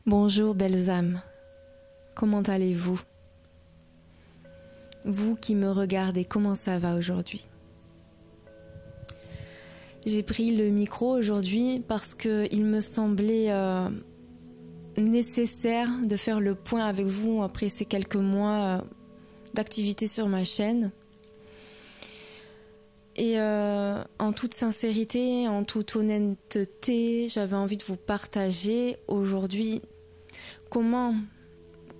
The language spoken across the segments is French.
Bonjour belles âmes, comment allez-vous? Vous qui me regardez, comment ça va aujourd'hui? J'ai pris le micro aujourd'hui parce qu'il me semblait nécessaire de faire le point avec vous après ces quelques mois d'activité sur ma chaîne. Et en toute sincérité, en toute honnêteté, j'avais envie de vous partager aujourd'hui comment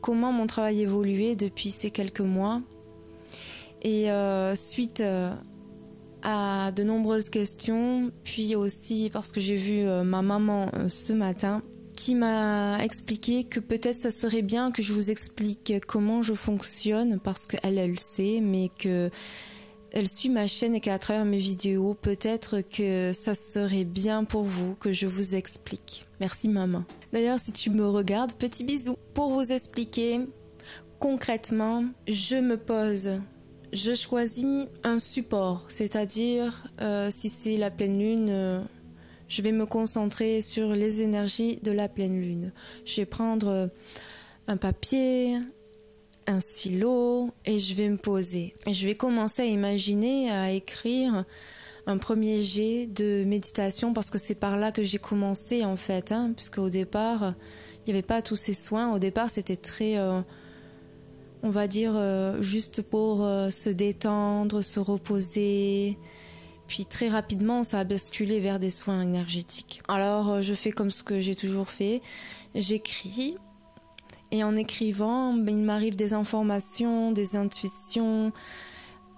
mon travail évoluait depuis ces quelques mois. Et suite à de nombreuses questions, puis aussi parce que j'ai vu ma maman ce matin, qui m'a expliqué que peut-être ça serait bien que je vous explique comment je fonctionne, parce qu'elle le sait, mais que elle suit ma chaîne et qu'à travers mes vidéos, peut-être que ça serait bien pour vous que je vous explique. Merci maman. D'ailleurs, si tu me regardes, petit bisou. Pour vous expliquer, concrètement, je me pose, je choisis un support, c'est-à-dire si c'est la pleine lune, je vais me concentrer sur les énergies de la pleine lune. Je vais prendre un papier, un stylo et je vais me poser. Et je vais commencer à imaginer, à écrire un premier jet de méditation parce que c'est par là que j'ai commencé en fait, puisque au départ, il n'y avait pas tous ces soins. Au départ, c'était très, on va dire, juste pour se détendre, se reposer. Puis très rapidement, ça a basculé vers des soins énergétiques. Alors, je fais comme ce que j'ai toujours fait. J'écris. Et en écrivant, il m'arrive des informations, des intuitions.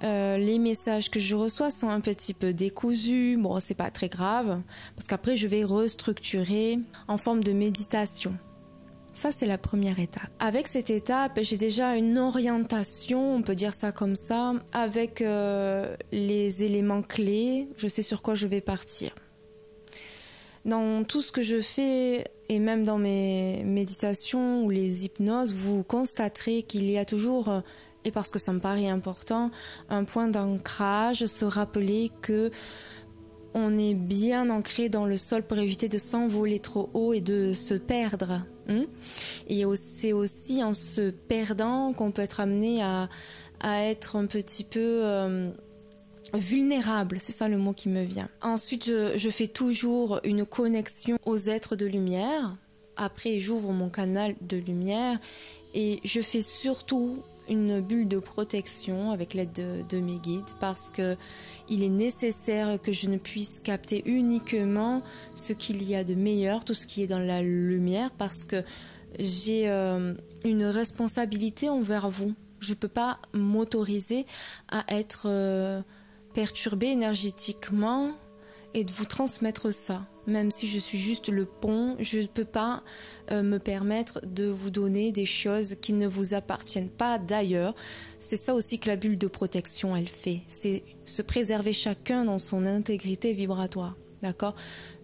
Les messages que je reçois sont un petit peu décousus. Bon, c'est pas très grave, parce qu'après, je vais restructurer en forme de méditation. Ça, c'est la première étape. Avec cette étape, j'ai déjà une orientation, on peut dire ça comme ça, avec les éléments clés. Je sais sur quoi je vais partir. Dans tout ce que je fais, et même dans mes méditations ou les hypnoses, vous constaterez qu'il y a toujours, et parce que ça me paraît important, un point d'ancrage, se rappeler que on est bien ancré dans le sol pour éviter de s'envoler trop haut et de se perdre. Et c'est aussi en se perdant qu'on peut être amené à être un petit peu vulnérable, c'est ça le mot qui me vient. Ensuite, je fais toujours une connexion aux êtres de lumière. Après, j'ouvre mon canal de lumière et je fais surtout une bulle de protection avec l'aide de mes guides parce que il est nécessaire que je ne puisse capter uniquement ce qu'il y a de meilleur, tout ce qui est dans la lumière, parce que j'ai une responsabilité envers vous. Je ne peux pas m'autoriser à être perturbée énergétiquement et de vous transmettre ça. Même si je suis juste le pont, je ne peux pas me permettre de vous donner des choses qui ne vous appartiennent pas d'ailleurs. C'est ça aussi que la bulle de protection, elle fait. C'est se préserver chacun dans son intégrité vibratoire. D'accord ?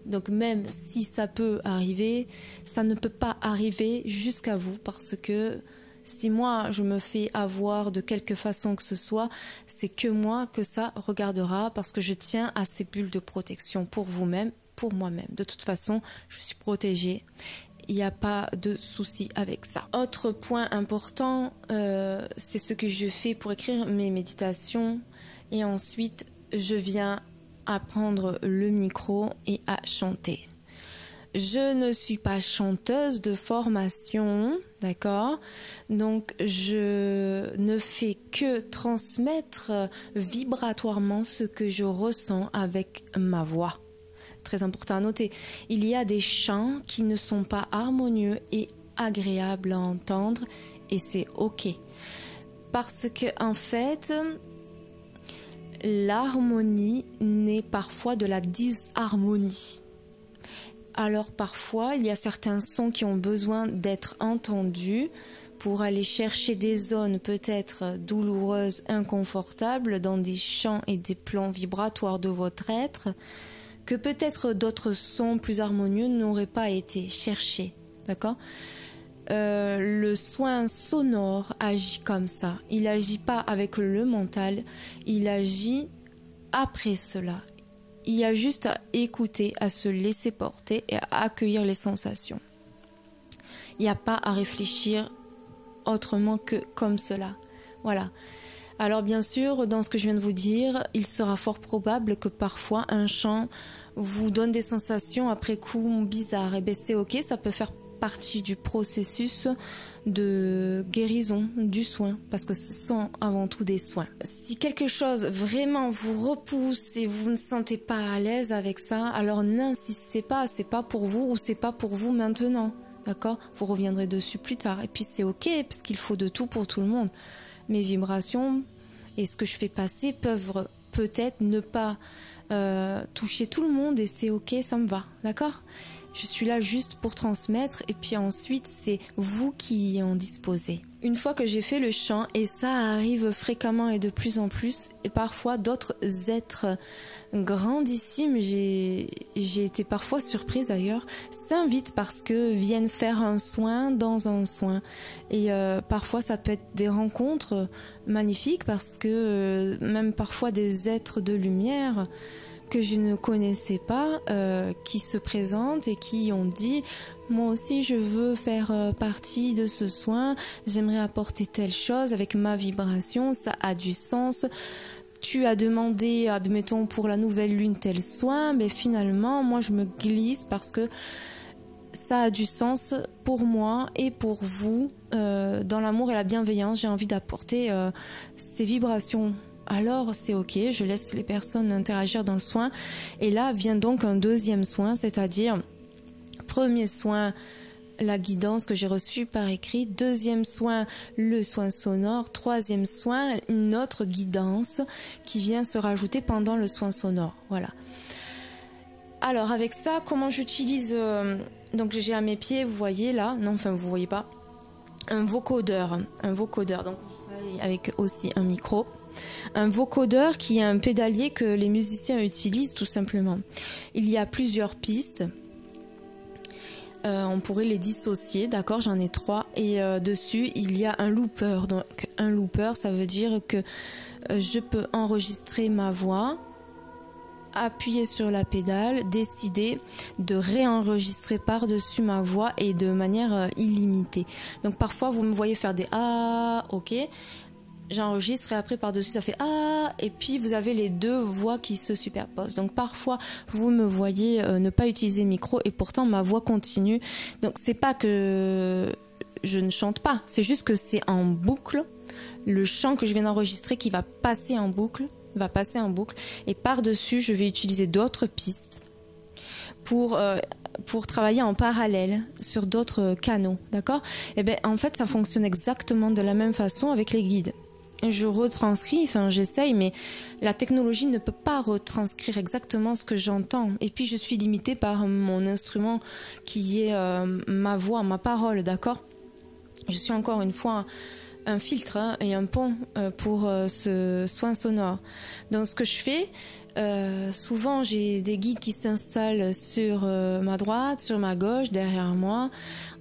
Donc même si ça peut arriver, ça ne peut pas arriver jusqu'à vous parce que si moi je me fais avoir de quelque façon que ce soit, c'est que moi que ça regardera parce que je tiens à ces bulles de protection pour vous-même, pour moi-même. De toute façon, je suis protégée. Il n'y a pas de souci avec ça. Autre point important, c'est ce que je fais pour écrire mes méditations. Et ensuite, je viens à prendre le micro et à chanter. Je ne suis pas chanteuse de formation, d'accord? Donc, je ne fais que transmettre vibratoirement ce que je ressens avec ma voix. Très important à noter, il y a des chants qui ne sont pas harmonieux et agréables à entendre et c'est ok. Parce que en fait, l'harmonie naît parfois de la disharmonie. Alors parfois, il y a certains sons qui ont besoin d'être entendus pour aller chercher des zones peut-être douloureuses, inconfortables dans des champs et des plans vibratoires de votre être, que peut-être d'autres sons plus harmonieux n'auraient pas été cherchés, d'accord ? Le soin sonore agit comme ça. Il n'agit pas avec le mental, il agit après cela. Il y a juste à écouter, à se laisser porter et à accueillir les sensations. Il n'y a pas à réfléchir autrement que comme cela. Voilà. Alors bien sûr, dans ce que je viens de vous dire, il sera fort probable que parfois un chant vous donne des sensations après coup bizarres. Et bien c'est ok, ça peut faire partie du processus de guérison, du soin, parce que ce sont avant tout des soins. Si quelque chose vraiment vous repousse et vous ne sentez pas à l'aise avec ça, alors n'insistez pas, c'est pas pour vous ou c'est pas pour vous maintenant, d'accord? Vous reviendrez dessus plus tard. Et puis c'est ok, parce qu'il faut de tout pour tout le monde. Mes vibrations et ce que je fais passer peuvent peut-être ne pas toucher tout le monde et c'est ok, ça me va, d'accord? Je suis là juste pour transmettre et puis ensuite c'est vous qui en disposez. Une fois que j'ai fait le chant, et ça arrive fréquemment et de plus en plus, et parfois d'autres êtres grandissimes, j'ai été parfois surprise d'ailleurs, s'invitent parce que viennent faire un soin dans un soin. Et parfois ça peut être des rencontres magnifiques parce que même parfois des êtres de lumière que je ne connaissais pas, qui se présentent et qui ont dit « Moi aussi je veux faire partie de ce soin, j'aimerais apporter telle chose avec ma vibration, ça a du sens. Tu as demandé, admettons, pour la nouvelle lune tel soin, mais finalement moi je me glisse parce que ça a du sens pour moi et pour vous, dans l'amour et la bienveillance, j'ai envie d'apporter ces vibrations. » Alors c'est ok, je laisse les personnes interagir dans le soin. Et là vient donc un deuxième soin, c'est-à-dire premier soin, la guidance que j'ai reçue par écrit, deuxième soin, le soin sonore, troisième soin, une autre guidance qui vient se rajouter pendant le soin sonore. Voilà. Alors avec ça, comment j'utilise donc j'ai à mes pieds, vous voyez là, non enfin vous voyez pas, un vocodeur, donc je travaille avec aussi un micro. Un vocodeur qui est un pédalier que les musiciens utilisent tout simplement. Il y a plusieurs pistes. On pourrait les dissocier, d'accord? J'en ai 3. Et dessus, il y a un looper. Donc un looper, ça veut dire que je peux enregistrer ma voix, appuyer sur la pédale, décider de réenregistrer par-dessus ma voix et de manière illimitée. Donc parfois, vous me voyez faire des « ah », ok. J'enregistre et après par-dessus ça fait « ah » et puis vous avez les deux voix qui se superposent. Donc parfois vous me voyez ne pas utiliser le micro et pourtant ma voix continue. Donc c'est pas que je ne chante pas, c'est juste que c'est en boucle. Le chant que je viens d'enregistrer qui va passer en boucle, et par-dessus je vais utiliser d'autres pistes pour travailler en parallèle sur d'autres canaux, d'accord? Et bien en fait ça fonctionne exactement de la même façon avec les guides. Je retranscris, enfin j'essaye, mais la technologie ne peut pas retranscrire exactement ce que j'entends. Et puis je suis limitée par mon instrument qui est ma voix, ma parole, d'accord? Je suis encore une fois un filtre et un pont pour ce soin sonore. Donc ce que je fais, souvent j'ai des guides qui s'installent sur ma droite, sur ma gauche, derrière moi,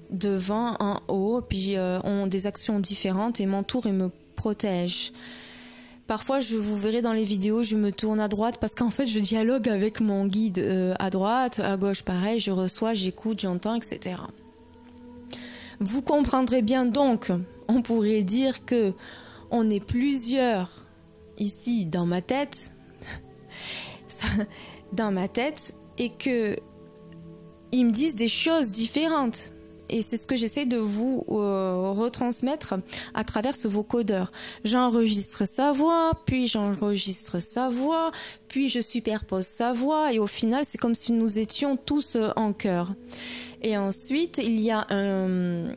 devant, en haut, puis ont des actions différentes et m'entourent et me protège. Parfois, vous verrez dans les vidéos, je me tourne à droite parce qu'en fait, je dialogue avec mon guide à droite, à gauche, pareil, je reçois, j'écoute, j'entends, etc. Vous comprendrez bien donc, on pourrait dire que on est plusieurs ici dans ma tête, et que ils me disent des choses différentes. Et c'est ce que j'essaie de vous retransmettre à travers ce vocodeur. J'enregistre sa voix, puis j'enregistre sa voix, puis je superpose sa voix, et au final, c'est comme si nous étions tous en chœur. Et ensuite, il y a un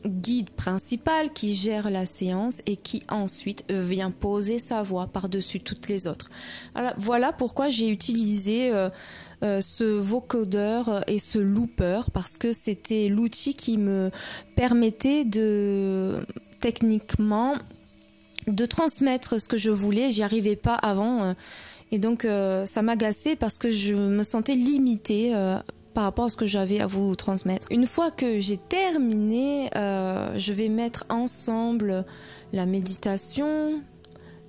guide principal qui gère la séance et qui ensuite vient poser sa voix par-dessus toutes les autres. Alors, voilà pourquoi j'ai utilisé ce vocodeur et ce looper, parce que c'était l'outil qui me permettait techniquement de transmettre ce que je voulais. J'y arrivais pas avant et donc ça m'agaçait parce que je me sentais limitée par rapport à ce que j'avais à vous transmettre. Une fois que j'ai terminé, je vais mettre ensemble la méditation,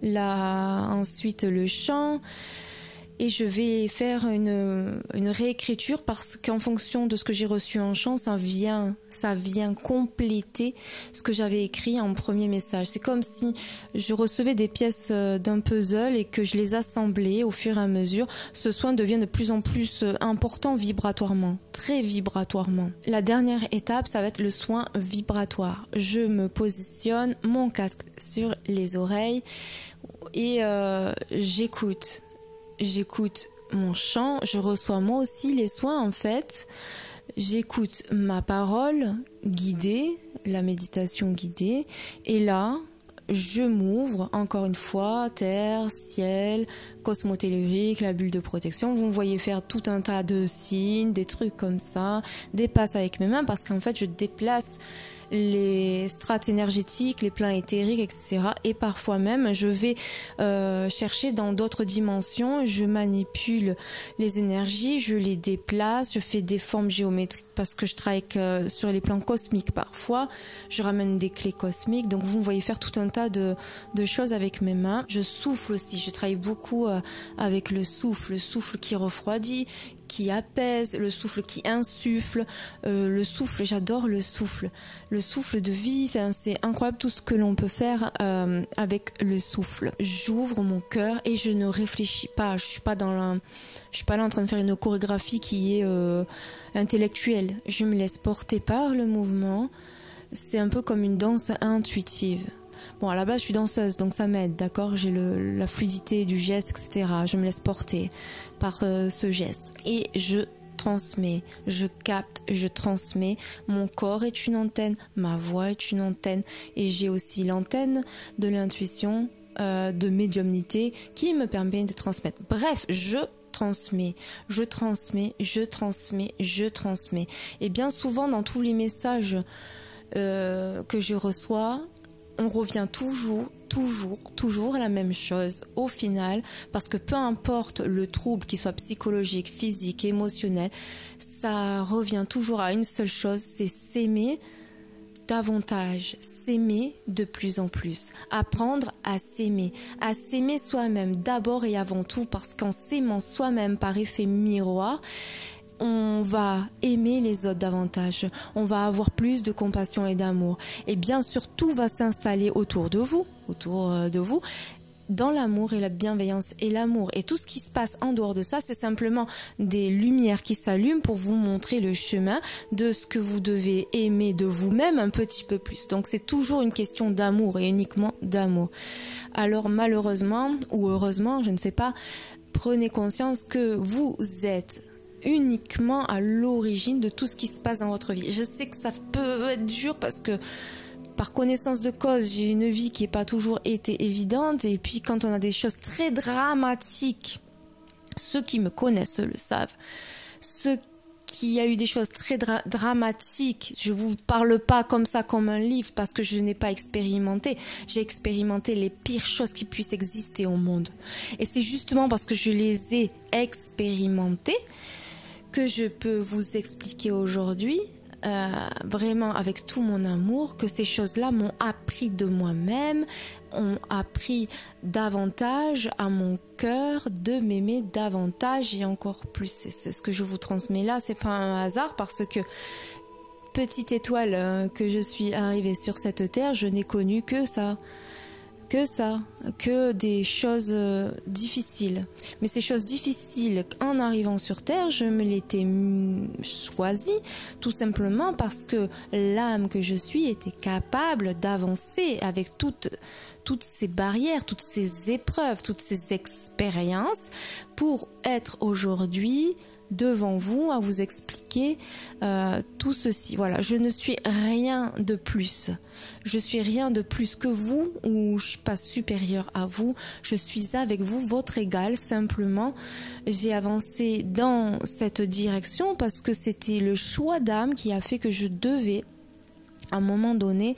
ensuite le chant. et je vais faire une réécriture parce qu'en fonction de ce que j'ai reçu en chant, ça vient compléter ce que j'avais écrit en premier message. C'est comme si je recevais des pièces d'un puzzle et que je les assemblais au fur et à mesure. Ce soin devient de plus en plus important vibratoirement, très vibratoirement. La dernière étape, ça va être le soin vibratoire. Je me positionne, mon casque sur les oreilles et j'écoute mon chant, je reçois moi aussi les soins en fait, j'écoute ma parole guidée, la méditation guidée, et là je m'ouvre encore une fois, terre, ciel, cosmotellurique, la bulle de protection. Vous me voyez faire tout un tas de signes, des trucs comme ça, des passes avec mes mains parce qu'en fait je déplace les strates énergétiques, les plans éthériques, etc. Et parfois même, je vais chercher dans d'autres dimensions, je manipule les énergies, je les déplace, je fais des formes géométriques parce que je travaille sur les plans cosmiques parfois. Je ramène des clés cosmiques, donc vous me voyez faire tout un tas de choses avec mes mains. Je souffle aussi, je travaille beaucoup avec le souffle qui refroidit, qui apaise, le souffle qui insuffle, le souffle, j'adore le souffle de vie, enfin, c'est incroyable tout ce que l'on peut faire avec le souffle. J'ouvre mon cœur et je ne réfléchis pas, je suis pas là en train de faire une chorégraphie qui est intellectuelle, je me laisse porter par le mouvement, c'est un peu comme une danse intuitive. Bon, à la base, je suis danseuse, donc ça m'aide, d'accord? J'ai la fluidité du geste, etc. Je me laisse porter par ce geste. Et je transmets, je capte, je transmets. Mon corps est une antenne, ma voix est une antenne. Et j'ai aussi l'antenne de l'intuition, de médiumnité, qui me permet de transmettre. Bref, je transmets. Et bien souvent, dans tous les messages que je reçois, on revient toujours à la même chose au final, parce que peu importe le trouble, qu'il soit psychologique, physique, émotionnel, ça revient toujours à une seule chose, c'est s'aimer davantage, s'aimer de plus en plus, apprendre à s'aimer soi-même d'abord et avant tout, parce qu'en s'aimant soi-même par effet miroir, on va aimer les autres davantage, on va avoir plus de compassion et d'amour, et bien sûr tout va s'installer autour de vous, dans l'amour et la bienveillance et l'amour, et tout ce qui se passe en dehors de ça, c'est simplement des lumières qui s'allument pour vous montrer le chemin de ce que vous devez aimer de vous-même un petit peu plus. Donc c'est toujours une question d'amour et uniquement d'amour. Alors malheureusement ou heureusement, je ne sais pas, prenez conscience que vous êtes uniquement à l'origine de tout ce qui se passe dans votre vie. Je sais que ça peut être dur parce que par connaissance de cause, j'ai une vie qui n'a pas toujours été évidente, et puis quand on a des choses très dramatiques, ceux qui me connaissent le savent, ceux qui a eu des choses très dramatiques, je vous parle pas comme ça comme un livre parce que je n'ai pas expérimenté, j'ai expérimenté les pires choses qui puissent exister au monde, et c'est justement parce que je les ai expérimentées que je peux vous expliquer aujourd'hui, vraiment avec tout mon amour, que ces choses-là m'ont appris de moi-même, ont appris davantage à mon cœur de m'aimer davantage et encore plus. C'est ce que je vous transmets là, c'est pas un hasard, parce que petite étoile que je suis arrivée sur cette terre, je n'ai connu que des choses difficiles. Mais ces choses difficiles, en arrivant sur Terre, je me l'étais choisie tout simplement parce que l'âme que je suis était capable d'avancer avec toutes ces barrières, toutes ces épreuves, toutes ces expériences pour être aujourd'hui devant vous à vous expliquer tout ceci. Voilà, je ne suis rien de plus. Je suis rien de plus que vous, ou je suis pas supérieure à vous. Je suis avec vous, votre égal. Simplement, j'ai avancé dans cette direction parce que c'était le choix d'âme qui a fait que je devais, à un moment donné,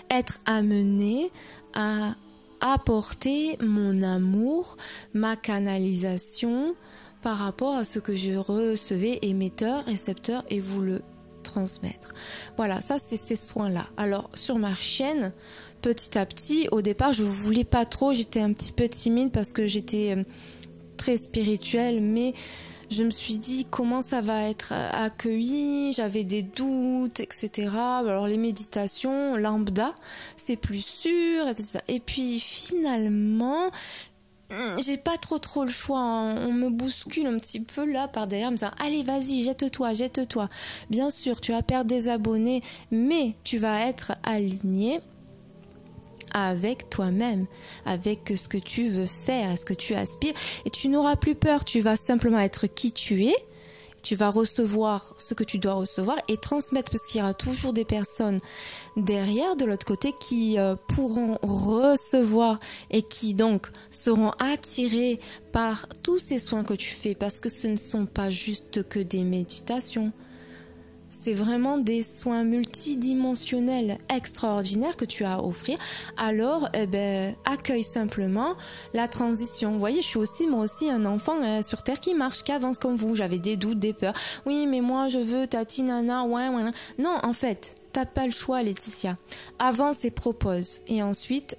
être amenée à apporter mon amour, ma canalisation, par rapport à ce que je recevais, émetteur, récepteur, et vous le transmettre. Voilà, ça c'est ces soins-là. Alors sur ma chaîne, petit à petit, au départ je ne voulais pas trop, j'étais un petit peu timide parce que j'étais très spirituel, mais je me suis dit comment ça va être accueilli, j'avais des doutes, etc. Alors les méditations, lambda, c'est plus sûr, etc. Et puis finalement, j'ai pas trop le choix, hein. On me bouscule un petit peu là par derrière, me disant allez vas-y, jette-toi. Bien sûr, tu vas perdre des abonnés, mais tu vas être aligné avec toi-même, avec ce que tu veux faire, à ce que tu aspires, et tu n'auras plus peur, tu vas simplement être qui tu es, tu vas recevoir ce que tu dois recevoir et transmettre, parce qu'il y aura toujours des personnes derrière, de l'autre côté, qui pourront recevoir et qui donc seront attirées par tous ces soins que tu fais, parce que ce ne sont pas juste que des méditations. C'est vraiment des soins multidimensionnels extraordinaires que tu as à offrir. Alors, accueille simplement la transition. Vous voyez, je suis aussi, moi aussi, un enfant sur Terre qui marche, qui avance comme vous. J'avais des doutes, des peurs. Oui, mais moi, je veux tati, nana, ouais. Non, en fait, t'as pas le choix, Laetitia. Avance et propose. Et ensuite,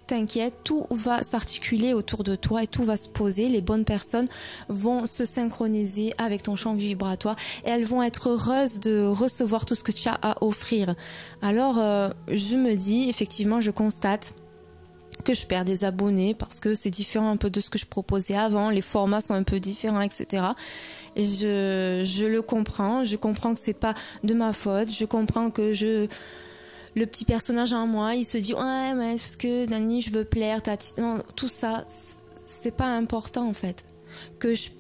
t'inquiète, tout va s'articuler autour de toi et tout va se poser. Les bonnes personnes vont se synchroniser avec ton champ vibratoire et elles vont être heureuses de recevoir tout ce que tu as à offrir. Alors, je me dis, effectivement, je constate que je perds des abonnés parce que c'est différent un peu de ce que je proposais avant. Les formats sont un peu différents, etc. Et je le comprends. Je comprends que c'est pas de ma faute. Je comprends que le petit personnage en moi, il se dit ouais mais parce que Nani, je veux plaire, non, tout ça c'est pas important en fait. Que je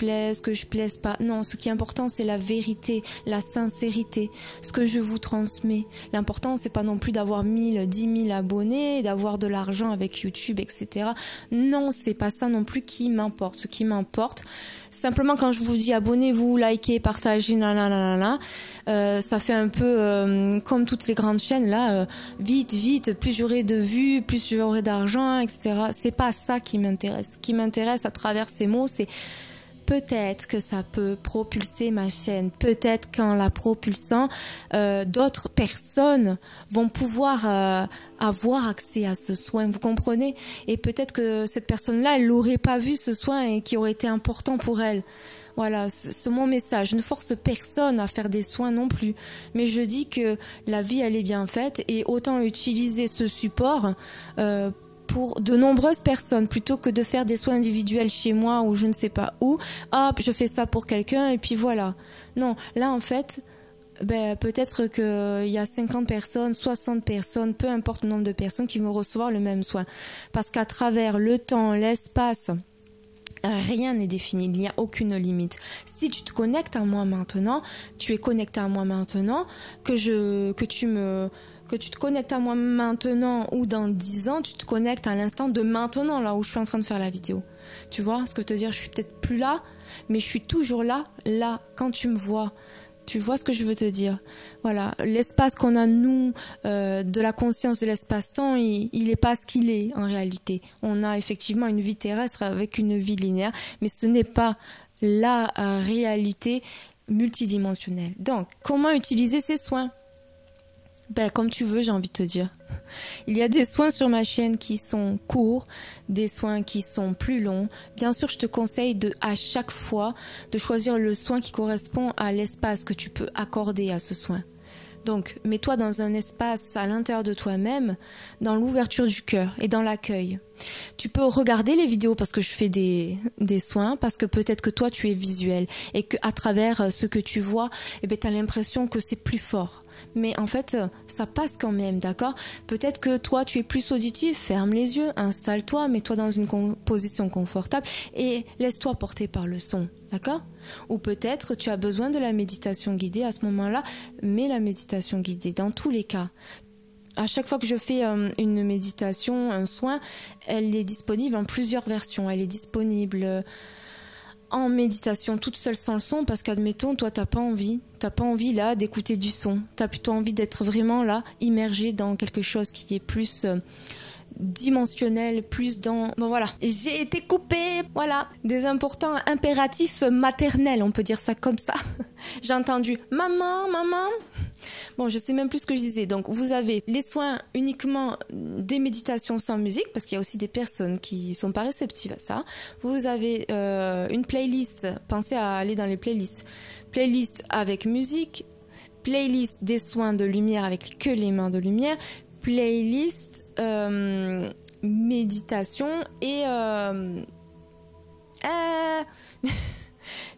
plaise pas. Non, ce qui est important, c'est la vérité, la sincérité, ce que je vous transmets. L'important, c'est pas non plus d'avoir 1000, 10 000 abonnés, d'avoir de l'argent avec YouTube, etc. Non, c'est pas ça non plus qui m'importe. Ce qui m'importe, simplement quand je vous dis abonnez-vous, likez, partagez, ça fait un peu comme toutes les grandes chaînes là, vite, plus j'aurai de vues, plus j'aurai d'argent, etc. C'est pas ça qui m'intéresse. Ce qui m'intéresse à travers ces mots, c'est peut-être que ça peut propulser ma chaîne. Peut-être qu'en la propulsant, d'autres personnes vont pouvoir avoir accès à ce soin. Vous comprenez? Et peut-être que cette personne-là, elle n'aurait pas vu ce soin et qui aurait été important pour elle. Voilà, c'est mon message. Je ne force personne à faire des soins non plus. Mais je dis que la vie, elle est bien faite et autant utiliser ce support pour de nombreuses personnes plutôt que de faire des soins individuels chez moi ou je ne sais pas où. Hop, je fais ça pour quelqu'un et puis voilà. Non, là en fait, peut-être qu'il y a 50 personnes, 60 personnes, peu importe le nombre de personnes qui vont recevoir le même soin. Parce qu'à travers le temps, l'espace, rien n'est défini, il n'y a aucune limite. Si tu te connectes à moi maintenant, tu es connecté à moi maintenant, que tu te connectes à moi maintenant ou dans 10 ans, tu te connectes à l'instant de maintenant, là où je suis en train de faire la vidéo. Tu vois ce que je veux te dire? Je suis peut-être plus là, mais je suis toujours là, quand tu me vois. Tu vois ce que je veux te dire? Voilà, l'espace qu'on a, nous, de la conscience de l'espace-temps, il n'est pas ce qu'il est en réalité. On a effectivement une vie terrestre avec une vie linéaire, mais ce n'est pas la réalité multidimensionnelle. Donc, comment utiliser ces soins? Comme tu veux, j'ai envie de te dire. Il y a des soins sur ma chaîne qui sont courts, des soins qui sont plus longs. Bien sûr, je te conseille à chaque fois de choisir le soin qui correspond à l'espace que tu peux accorder à ce soin. Donc, mets-toi dans un espace à l'intérieur de toi-même, dans l'ouverture du cœur et dans l'accueil. Tu peux regarder les vidéos parce que je fais des soins, parce que peut-être que toi tu es visuel et qu'à travers ce que tu vois, tu as l'impression que c'est plus fort. Mais en fait, ça passe quand même, d'accord? Peut-être que toi tu es plus auditif, ferme les yeux, installe-toi, mets-toi dans une position confortable et laisse-toi porter par le son, d'accord? Ou peut-être tu as besoin de la méditation guidée à ce moment-là, mets la méditation guidée. Dans tous les cas, à chaque fois que je fais une méditation, un soin, elle est disponible en plusieurs versions. Elle est disponible en méditation toute seule sans le son parce qu'admettons, toi, t'as pas envie là d'écouter du son. T'as plutôt envie d'être vraiment là, immergé dans quelque chose qui est plus dimensionnel, plus dans... Bon voilà, j'ai été coupée, voilà, des importants impératifs maternels, on peut dire ça comme ça. J'ai entendu « Maman, maman ». Bon, je sais même plus ce que je disais. Donc, vous avez les soins uniquement des méditations sans musique, parce qu'il y a aussi des personnes qui sont pas réceptives à ça. Vous avez une playlist. Pensez à aller dans les playlists. Playlist avec musique, playlist des soins de lumière avec que les mains de lumière, playlist méditation et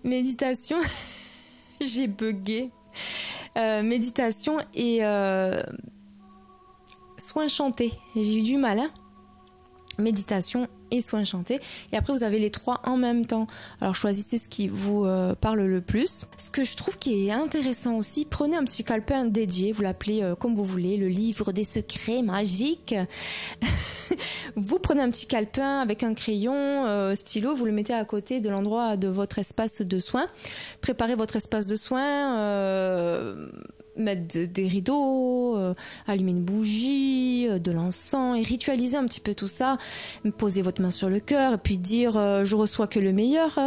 méditation. J'ai bugué. Méditation et soins chantés. J'ai eu du mal, hein. Méditation et soins chantés. Et après, vous avez les trois en même temps. Alors, choisissez ce qui vous parle le plus. Ce que je trouve qui est intéressant aussi, prenez un petit calepin dédié, vous l'appelez comme vous voulez, le livre des secrets magiques. Vous prenez un petit calepin avec un crayon, stylo, vous le mettez à côté de l'endroit de votre espace de soins. Préparez votre espace de soins, mettre des rideaux, allumer une bougie, de l'encens et ritualiser un petit peu tout ça. Posez votre main sur le cœur et puis dire je reçois que le meilleur,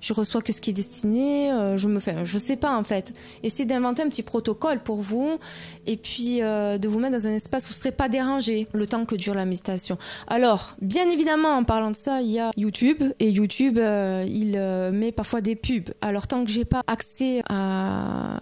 je reçois que ce qui est destiné, je sais pas en fait. Essayez d'inventer un petit protocole pour vous et puis de vous mettre dans un espace où vous ne serez pas dérangé le temps que dure la méditation. Alors, bien évidemment, en parlant de ça, il y a YouTube et YouTube, il met parfois des pubs. Alors, tant que j'ai pas accès à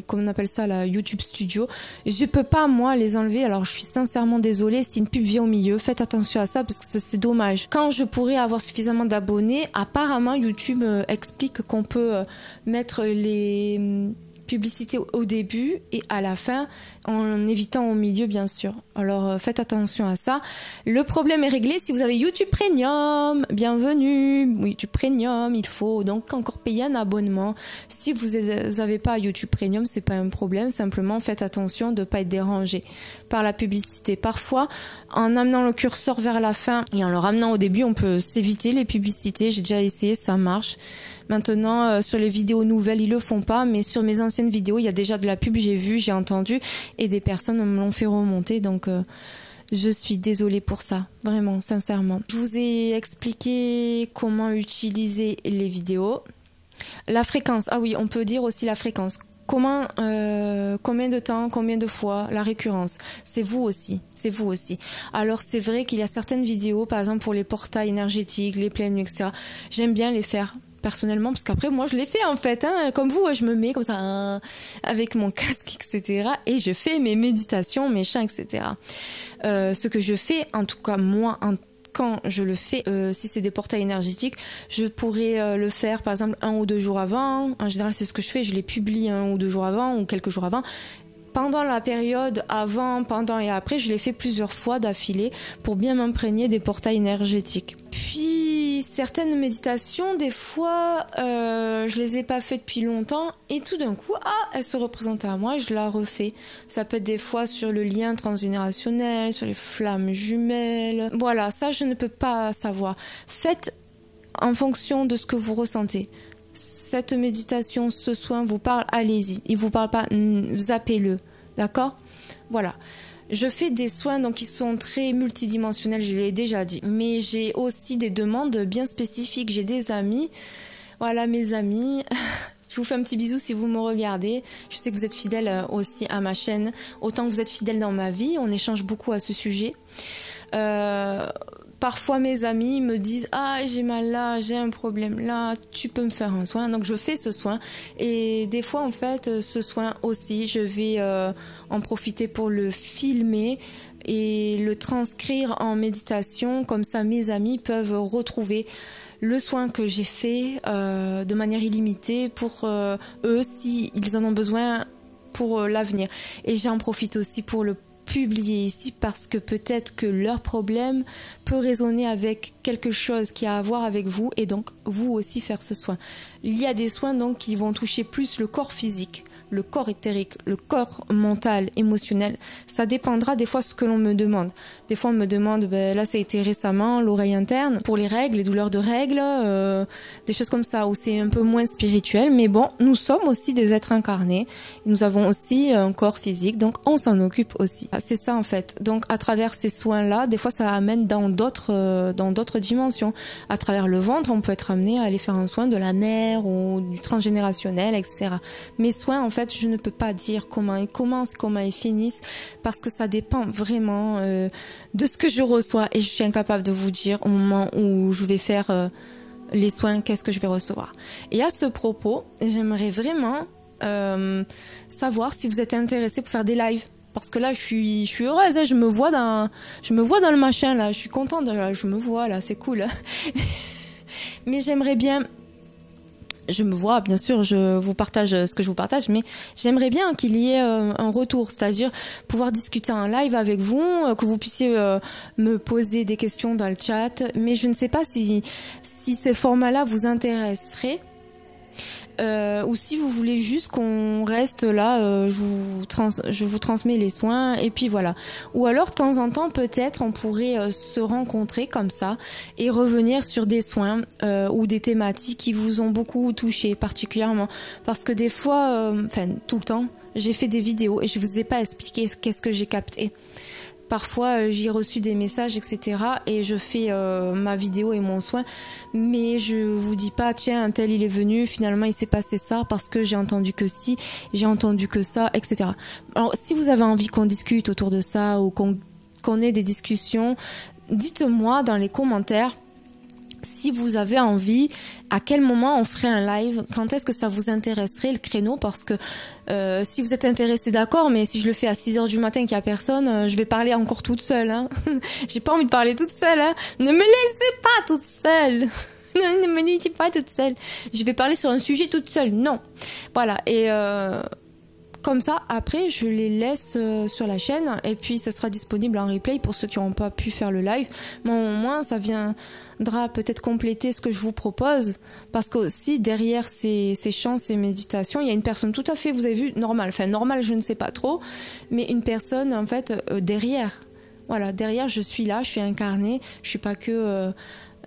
comment on appelle ça, la YouTube Studio, je peux pas moi les enlever. Alors je suis sincèrement désolée si une pub vient au milieu, faites attention à ça parce que c'est dommage. Quand je pourrai avoir suffisamment d'abonnés, apparemment YouTube explique qu'on peut mettre les publicité au début et à la fin en évitant au milieu bien sûr. Alors faites attention à ça. Le problème est réglé si vous avez YouTube Premium. Bienvenue. YouTube Premium, il faut donc encore payer un abonnement. Si vous n'avez pas YouTube Premium, c'est pas un problème. Simplement faites attention de ne pas être dérangé par la publicité. Parfois, en amenant le curseur vers la fin et en le ramenant au début, on peut s'éviter les publicités. J'ai déjà essayé, ça marche. Maintenant, sur les vidéos nouvelles, ils le font pas, mais sur mes anciennes vidéos, il y a déjà de la pub, j'ai vu, j'ai entendu, et des personnes me l'ont fait remonter, donc je suis désolée pour ça, vraiment, sincèrement. Je vous ai expliqué comment utiliser les vidéos. La fréquence, ah oui, on peut dire aussi la fréquence. Combien de temps, combien de fois, la récurrence, c'est vous aussi. Alors c'est vrai qu'il y a certaines vidéos, par exemple pour les portails énergétiques, les pleines nuits, etc. J'aime bien les faire personnellement parce qu'après moi je l'ai fait en fait, hein, comme vous, je me mets comme ça avec mon casque, etc. et je fais mes méditations, mes chants, etc. Ce que je fais, en tout cas moi, quand je le fais, si c'est des portails énergétiques, je pourrais le faire par exemple 1 ou 2 jours avant. En général c'est ce que je fais, je les publie 1 ou 2 jours avant ou quelques jours avant. Pendant la période avant, pendant et après, je l'ai fait plusieurs fois d'affilée pour bien m'imprégner des portails énergétiques. Puis certaines méditations, des fois, je les ai pas faites depuis longtemps et tout d'un coup, elle se représente à moi et je la refais. Ça peut être des fois sur le lien transgénérationnel, sur les flammes jumelles. Voilà, ça je ne peux pas savoir. Faites en fonction de ce que vous ressentez. Cette méditation, ce soin vous parle, allez-y. Il vous parle pas, zappez-le, d'accord? Voilà. Je fais des soins donc qui sont très multidimensionnels, je l'ai déjà dit. Mais j'ai aussi des demandes bien spécifiques. J'ai des amis, voilà mes amis. Je vous fais un petit bisou si vous me regardez. Je sais que vous êtes fidèles aussi à ma chaîne, autant que vous êtes fidèles dans ma vie. On échange beaucoup à ce sujet. Parfois mes amis me disent j'ai mal là, j'ai un problème là, tu peux me faire un soin. Donc je fais ce soin et des fois en fait ce soin aussi je vais en profiter pour le filmer et le transcrire en méditation, comme ça mes amis peuvent retrouver le soin que j'ai fait de manière illimitée pour eux s'ils en ont besoin pour l'avenir. Et j'en profite aussi pour le publier ici parce que peut-être que leur problème peut résonner avec quelque chose qui a à voir avec vous et donc vous aussi faire ce soin. Il y a des soins donc qui vont toucher plus le corps physique, le corps éthérique, le corps mental, émotionnel. Ça dépendra des fois ce que l'on me demande. Des fois on me demande, là ça a été récemment, l'oreille interne, pour les règles, les douleurs de règles, des choses comme ça où c'est un peu moins spirituel. Mais bon, nous sommes aussi des êtres incarnés. Nous avons aussi un corps physique, donc on s'en occupe aussi. C'est ça en fait. Donc à travers ces soins-là, des fois ça amène dans d'autres dimensions. À travers le ventre, on peut être amené à aller faire un soin de la mère ou du transgénérationnel, etc. Mes soins en fait fait, je ne peux pas dire comment ils commencent, comment ils finissent, parce que ça dépend vraiment de ce que je reçois, et je suis incapable de vous dire au moment où je vais faire les soins, qu'est-ce que je vais recevoir. Et à ce propos, j'aimerais vraiment savoir si vous êtes intéressés pour faire des lives. Parce que là, je suis heureuse, hein, je me vois dans le machin, là, je suis contente, là, je me vois, là, c'est cool. Mais j'aimerais bien, je me vois, bien sûr, je vous partage ce que je vous partage, mais j'aimerais bien qu'il y ait un retour, c'est-à-dire pouvoir discuter en live avec vous, que vous puissiez me poser des questions dans le chat, mais je ne sais pas si ces formats-là vous intéresseraient. Ou si vous voulez juste qu'on reste là, je vous transmets les soins et puis voilà. Ou alors de temps en temps peut-être on pourrait se rencontrer comme ça et revenir sur des soins ou des thématiques qui vous ont beaucoup touché particulièrement, parce que des fois, enfin tout le temps, j'ai fait des vidéos et je vous ai pas expliqué qu'est-ce que j'ai capté. Parfois, j'ai reçu des messages, etc. Et je fais ma vidéo et mon soin. Mais je vous dis pas, tiens, un tel il est venu, finalement il s'est passé ça parce que j'ai entendu que ci, j'ai entendu que ça, etc. Alors, si vous avez envie qu'on discute autour de ça ou qu'on ait des discussions, dites-moi dans les commentaires si vous avez envie, à quel moment on ferait un live, quand est-ce que ça vous intéresserait le créneau, parce que si vous êtes intéressé, d'accord, mais si je le fais à 6h du matin qu'il n'y a personne, je vais parler encore toute seule. Hein. J'ai pas envie de parler toute seule. Hein. Ne me laissez pas toute seule. Ne me laissez pas toute seule. Je vais parler sur un sujet toute seule. Non. Voilà. Et comme ça, après, je les laisse sur la chaîne et puis ça sera disponible en replay pour ceux qui n'ont pas pu faire le live. Mais au moins, ça viendra peut-être compléter ce que je vous propose, parce que aussi derrière ces chants, ces méditations, il y a une personne tout à fait, vous avez vu, normale. Enfin, normale, je ne sais pas trop, mais une personne en fait derrière. Voilà, derrière, je suis là, je suis incarnée, je suis pas que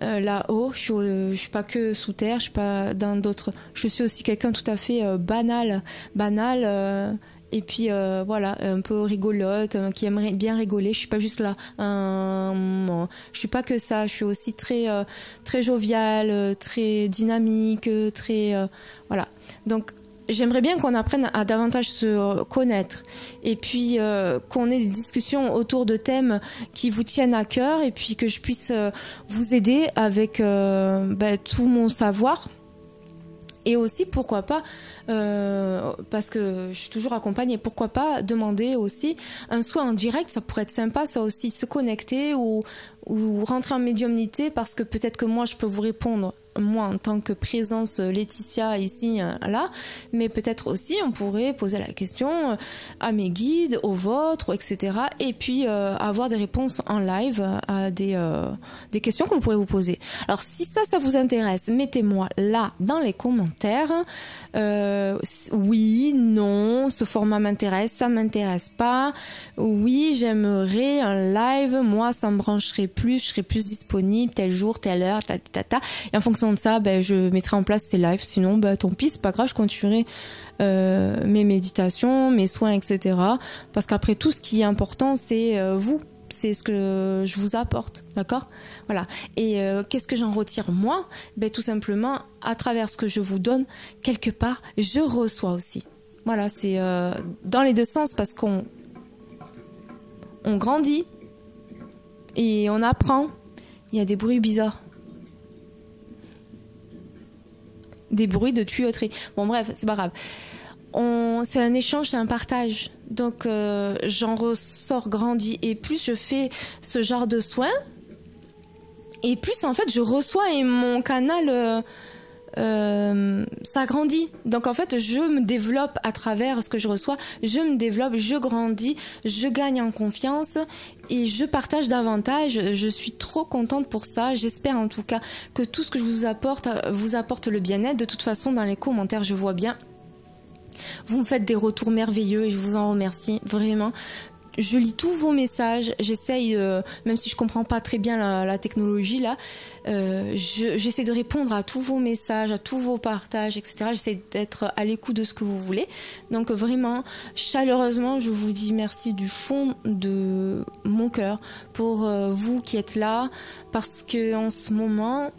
là-haut, je suis pas que sous terre, je suis pas dans d'autres. Je suis aussi quelqu'un tout à fait banal, et puis voilà, un peu rigolote, qui aimerait bien rigoler. Je suis pas juste là. Je suis pas que ça. Je suis aussi très très joviale, très dynamique, très voilà. Donc j'aimerais bien qu'on apprenne à davantage se connaître et puis qu'on ait des discussions autour de thèmes qui vous tiennent à cœur, et puis que je puisse vous aider avec tout mon savoir. Et aussi, pourquoi pas, parce que je suis toujours accompagnée, pourquoi pas demander aussi un soin en direct, ça pourrait être sympa, ça aussi, se connecter ou rentrer en médiumnité, parce que peut-être que moi je peux vous répondre, moi en tant que présence Laetitia ici, là, mais peut-être aussi on pourrait poser la question à mes guides, aux vôtres, etc. Et puis avoir des réponses en live à des questions que vous pourrez vous poser. Alors si ça vous intéresse, mettez-moi là dans les commentaires. Oui, non, ce format m'intéresse, ça m'intéresse pas. Oui, j'aimerais un live, moi ça me brancherait plus, je serais plus disponible tel jour, telle heure, et en fonction de ça, je mettrai en place ces lives. Sinon, tant pis, c'est pas grave, je continuerai mes méditations, mes soins, etc. Parce qu'après tout, ce qui est important, c'est vous. C'est ce que je vous apporte, d'accord? Voilà. Et qu'est-ce que j'en retire moi? Tout simplement, à travers ce que je vous donne, quelque part, je reçois aussi. Voilà, c'est dans les deux sens, parce qu'on grandit et on apprend. Il y a des bruits bizarres. Des bruits de tuyauterie. Bon bref, c'est pas grave. C'est un échange, c'est un partage. Donc j'en ressors grandi. Et plus je fais ce genre de soins, et plus en fait je reçois, et mon canal s'agrandit. Donc en fait je me développe à travers ce que je reçois. Je me développe, je grandis, je gagne en confiance et je partage davantage. Je suis trop contente pour ça. J'espère en tout cas que tout ce que je vous apporte le bien-être. De toute façon, dans les commentaires, je vois bien, vous me faites des retours merveilleux et je vous en remercie vraiment. Je lis tous vos messages, j'essaye, même si je comprends pas très bien la technologie là, j'essaie de répondre à tous vos messages, à tous vos partages, etc. J'essaie d'être à l'écoute de ce que vous voulez. Donc vraiment, chaleureusement, je vous dis merci du fond de mon cœur pour vous qui êtes là, parce que en ce moment,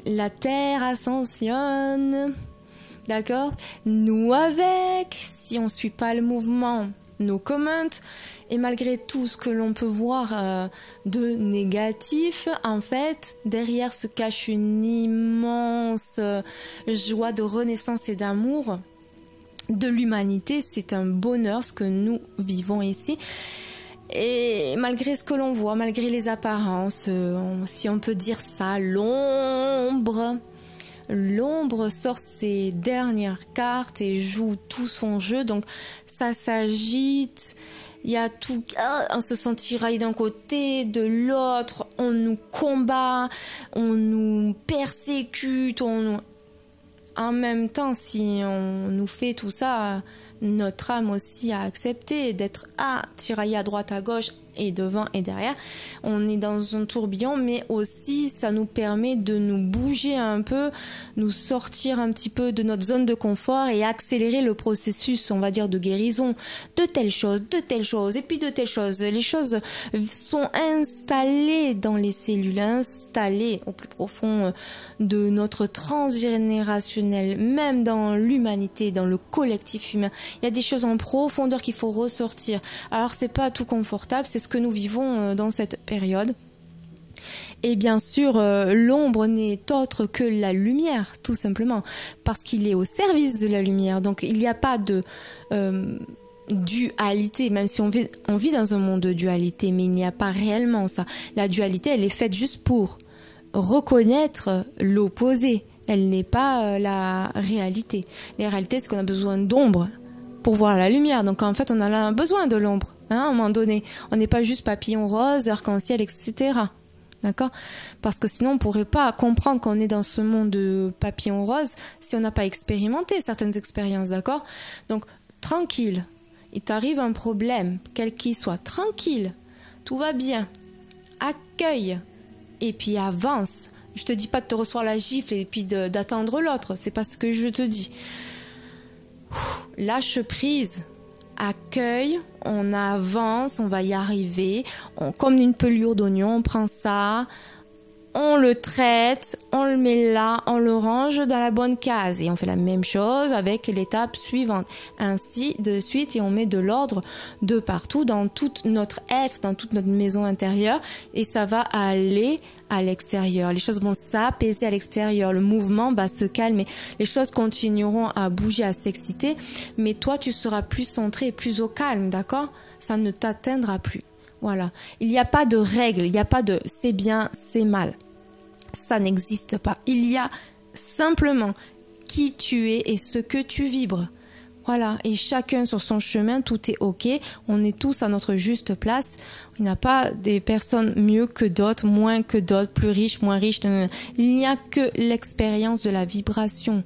la Terre ascensionne. D'accord? Nous avec, si on suit pas le mouvement, nos comments, et malgré tout ce que l'on peut voir de négatif, en fait, derrière se cache une immense joie de renaissance et d'amour de l'humanité. C'est un bonheur ce que nous vivons ici. Et malgré ce que l'on voit, malgré les apparences, si on peut dire ça, l'ombre sort ses dernières cartes et joue tout son jeu. Donc ça s'agite, il y a tout, on se sent tiraillé d'un côté, de l'autre, on nous combat, on nous persécute, en même temps, si on nous fait tout ça, notre âme aussi a accepté d'être tiraillée à droite, à gauche, et devant et derrière. On est dans un tourbillon, mais aussi ça nous permet de nous bouger un peu, nous sortir un petit peu de notre zone de confort et accélérer le processus, on va dire, de guérison de telle chose, et puis de telle chose. Les choses sont installées dans les cellules, installées au plus profond de notre transgénérationnel, même dans l'humanité, dans le collectif humain. Il y a des choses en profondeur qu'il faut ressortir. Alors c'est pas tout confortable, c'est ce que nous vivons dans cette période. Et bien sûr, l'ombre n'est autre que la lumière, tout simplement, parce qu'il est au service de la lumière. Donc il n'y a pas de dualité, même si on vit dans un monde de dualité, mais il n'y a pas réellement ça. La dualité, elle est faite juste pour reconnaître l'opposé. Elle n'est pas la réalité. La réalité, c'est qu'on a besoin d'ombre pour voir la lumière. Donc en fait, on a besoin de l'ombre, à un moment donné. On n'est pas juste papillon rose, arc-en-ciel, etc. D'accord? Parce que sinon, on pourrait pas comprendre qu'on est dans ce monde de papillon rose si on n'a pas expérimenté certaines expériences, d'accord? Donc, tranquille. Il t'arrive un problème, quel qu'il soit, tranquille. Tout va bien. Accueille. Et puis avance. Je te dis pas de te recevoir la gifle et puis d'attendre l'autre. C'est pas ce que je te dis. Lâche prise, accueille, on avance, on va y arriver. Comme une pelure d'oignon, on prend ça, on le traite, on le met là, on le range dans la bonne case. Et on fait la même chose avec l'étape suivante. Ainsi de suite, et on met de l'ordre de partout, dans toute notre être, dans toute notre maison intérieure. Et ça va aller à l'extérieur. Les choses vont s'apaiser à l'extérieur. Le mouvement va se calmer. Les choses continueront à bouger, à s'exciter. Mais toi, tu seras plus centré et plus au calme, d'accord? Ça ne t'atteindra plus. Voilà. Il n'y a pas de règle. Il n'y a pas de c'est bien, c'est mal. Ça n'existe pas. Il y a simplement qui tu es et ce que tu vibres. Voilà, et chacun sur son chemin, tout est ok. On est tous à notre juste place. Il n'y a pas des personnes mieux que d'autres, moins que d'autres, plus riches, moins riches. Il n'y a que l'expérience de la vibration,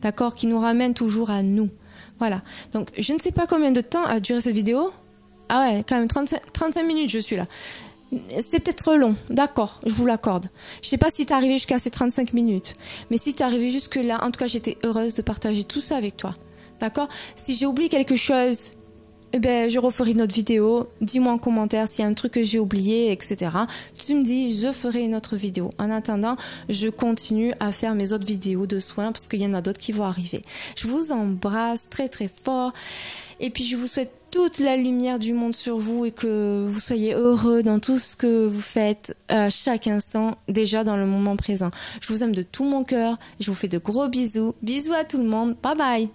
d'accord, qui nous ramène toujours à nous. Voilà, donc je ne sais pas combien de temps a duré cette vidéo. Ah ouais, quand même 35 minutes je suis là. C'est peut-être long, d'accord, je vous l'accorde. Je sais pas si t'es arrivé jusqu'à ces 35 minutes, mais si t'es arrivé jusque là, en tout cas j'étais heureuse de partager tout ça avec toi. D'accord? Si j'ai oublié quelque chose, eh ben, je referai une autre vidéo. Dis-moi en commentaire s'il y a un truc que j'ai oublié, etc. Tu me dis, je ferai une autre vidéo. En attendant, je continue à faire mes autres vidéos de soins parce qu'il y en a d'autres qui vont arriver. Je vous embrasse très très fort. Et puis je vous souhaite toute la lumière du monde sur vous et que vous soyez heureux dans tout ce que vous faites à chaque instant, déjà dans le moment présent. Je vous aime de tout mon cœur. Je vous fais de gros bisous. Bisous à tout le monde. Bye bye.